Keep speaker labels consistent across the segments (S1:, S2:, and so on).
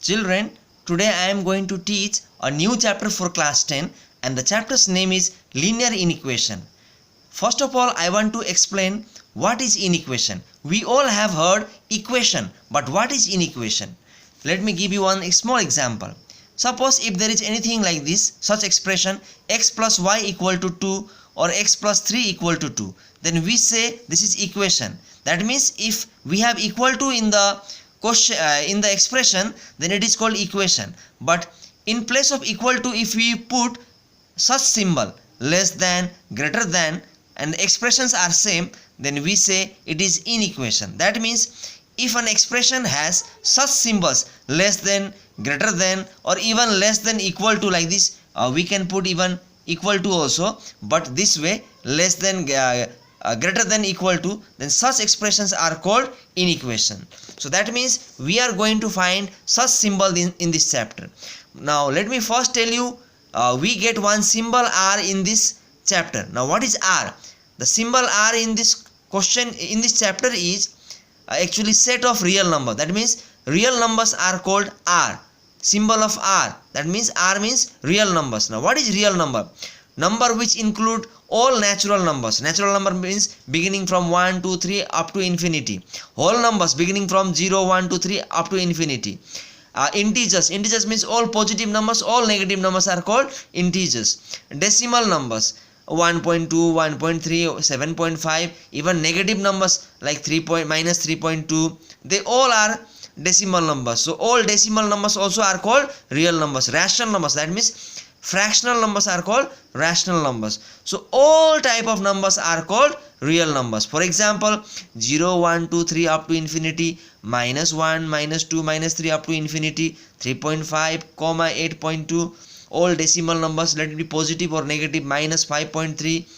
S1: Children, today I am going to teach a new chapter for class 10 and the chapter's name is linear inequation. First of all, I want to explain what is inequation. We all have heard equation, but what is inequation? Let me give you one small example. Suppose if there is anything like this, such expression x plus y equal to 2 or x plus 3 equal to 2, then we say this is equation. That means if we have equal to in the question in the expression, then it is called equation. But in place of equal to, if we put such symbol less than, greater than, and the expressions are same, then we say it is inequation. That means if an expression has such symbols less than, greater than, or even less than, equal to, like this, we can put even equal to also, but this way less than, greater than, equal to, then such expressions are called inequation. So that means we are going to find such symbol in this chapter. Now let me first tell you, we get one symbol r in this chapter. Now what is r? The symbol r in this question, in this chapter, is actually set of real number. That means real numbers are called r. Symbol of r, that means r means real numbers. Now what is real number? Number which include all natural numbers. Natural number means beginning from 1, 2, 3 up to infinity. Whole numbers beginning from 0, 1, 2, 3 up to infinity. Integers. Integers means all positive numbers, all negative numbers are called integers. Decimal numbers 1.2, 1.3, 7.5, even negative numbers like minus 3.2, they all are decimal numbers. So all decimal numbers also are called real numbers. Rational numbers, that means fractional numbers, are called rational numbers. So all type of numbers are called real numbers. For example, 0, 1, 2, 3 up to infinity, minus 1, minus 2, minus 3 up to infinity, 3.5, 8.2, all decimal numbers, let it be positive or negative, minus 5.3,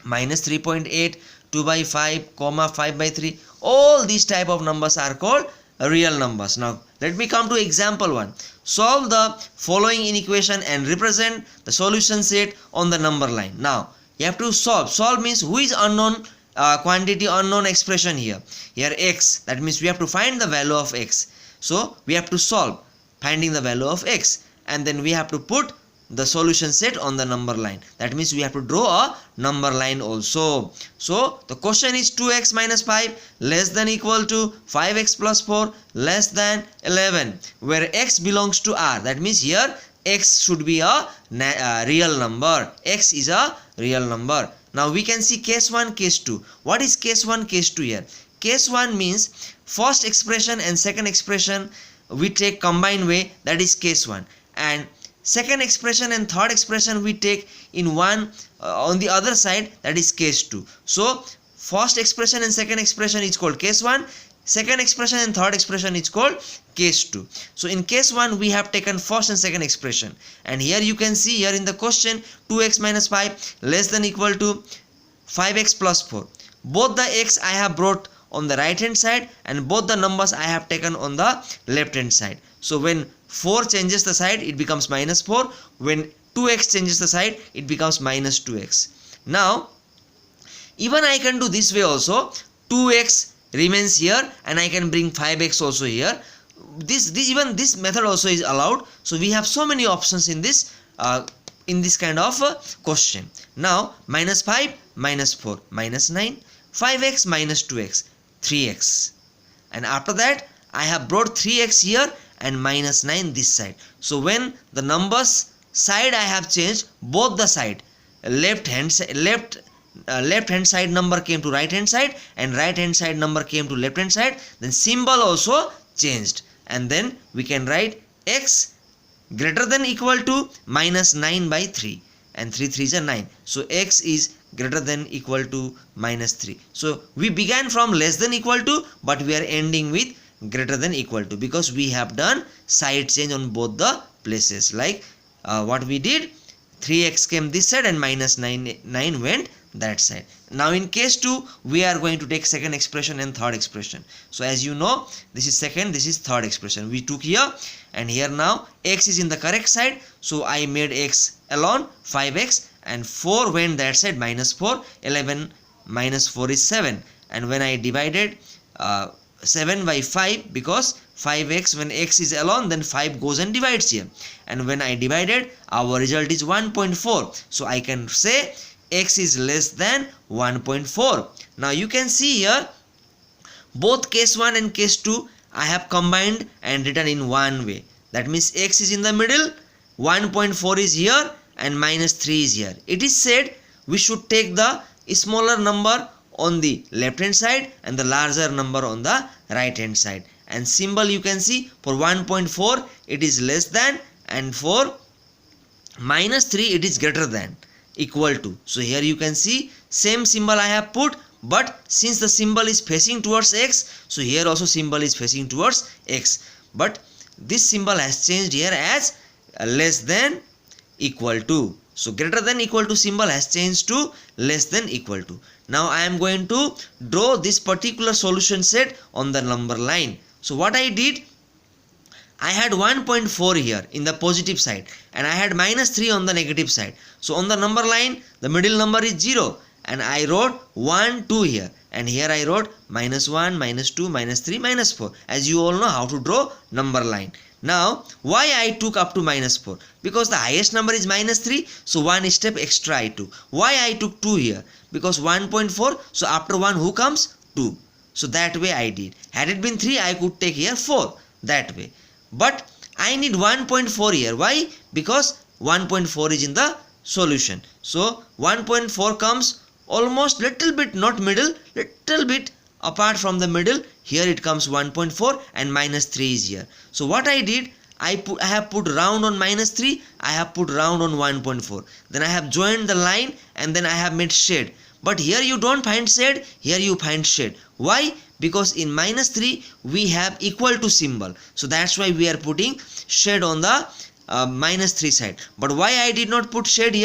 S1: minus 3.8, 2 by 5, 5 by 3, all these type of numbers are called real numbers. Now let me come to example 1. Solve the following inequation and represent the solution set on the number line. Now you have to solve. Solve means who is unknown quantity, unknown expression here. Here x, that means we have to find the value of x. So we have to solve, finding the value of x, and then we have to put the solution set on the number line. That means we have to draw a number line also. So the question is 2x minus 5 less than equal to 5x plus 4 less than 11, where x belongs to r. That means here x should be a real number. X is a real number. Now we can see case 1, case 2. What is case 1, case 2 here? Case 1 means first expression and second expression we take combined way, that is case 1. And second expression and third expression we take in one on the other side, that is case 2. So first expression and second expression is called case 1, second expression and third expression is called case 2. So in case 1 we have taken first and second expression, and here you can see here in the question 2x minus 5 less than equal to 5x plus 4. Both the x I have brought on the right hand side and both the numbers I have taken on the left hand side. So when 4 changes the side, it becomes minus 4. When 2x changes the side, it becomes minus 2x. Now even I can do this way also. 2x remains here and I can bring 5x also here. Even this method also is allowed. So we have so many options in this kind of question. Now minus 5, minus 4, minus 9, 5x minus 2x, 3x, and after that I have brought 3x here and minus 9 this side. So when the numbers side I have changed, both the side, left hand side number came to right hand side and right hand side number came to left hand side, then symbol also changed, and then we can write x greater than equal to minus 9 by 3, and 3 3s are 9. So x is greater than equal to minus 3. So we began from less than equal to, but we are ending with greater than equal to, because we have done side change on both the places. Like what we did, 3x came this side and minus 9 went that side. Now in case 2 we are going to take second expression and third expression. So as you know, this is second, this is third expression we took here, and here now x is in the correct side, so I made x alone 5x, and 4 went that side, minus 4, 11 minus 4 is 7, and when I divided 7 by 5, because 5x, when x is alone, then 5 goes and divides here. And when I divided, our result is 1.4. So I can say x is less than 1.4. Now you can see here, both case 1 and case 2 I have combined and written in one way. That means x is in the middle, 1.4 is here and minus 3 is here. It is said we should take the smaller number on the left hand side and the larger number on the right hand side. And symbol you can see, for 1.4 it is less than, and for minus 3 it is greater than, equal to. So here you can see same symbol I have put, but since the symbol is facing towards x, so here also symbol is facing towards x. But this symbol has changed here as less than, equal to. So greater than, equal to symbol has changed to less than, equal to. Now I am going to draw this particular solution set on the number line. So what I did, I had 1.4 here in the positive side and I had minus 3 on the negative side. So on the number line, the middle number is 0 and I wrote 1, 2 here, and here I wrote minus 1, minus 2, minus 3, minus 4. As you all know how to draw number line. Now why I took up to minus 4? Because the highest number is minus 3, so one step extra I took. Why I took 2 here? Because 1.4, so after 1 who comes? 2. So that way I did. Had it been 3, I could take here 4, that way. But I need 1.4 here. Why? Because 1.4 is in the solution. So 1.4 comes almost little bit, not middle, little bit apart from the middle. Here it comes 1.4 and minus 3 is here. So what I did, I have put round on minus 3, I have put round on 1.4. Then I have joined the line and then I have made shade. But here you don't find shade, here you find shade. Why? Because in minus 3 we have equal to symbol. So that's why we are putting shade on the minus 3 side. But why I did not put shade here?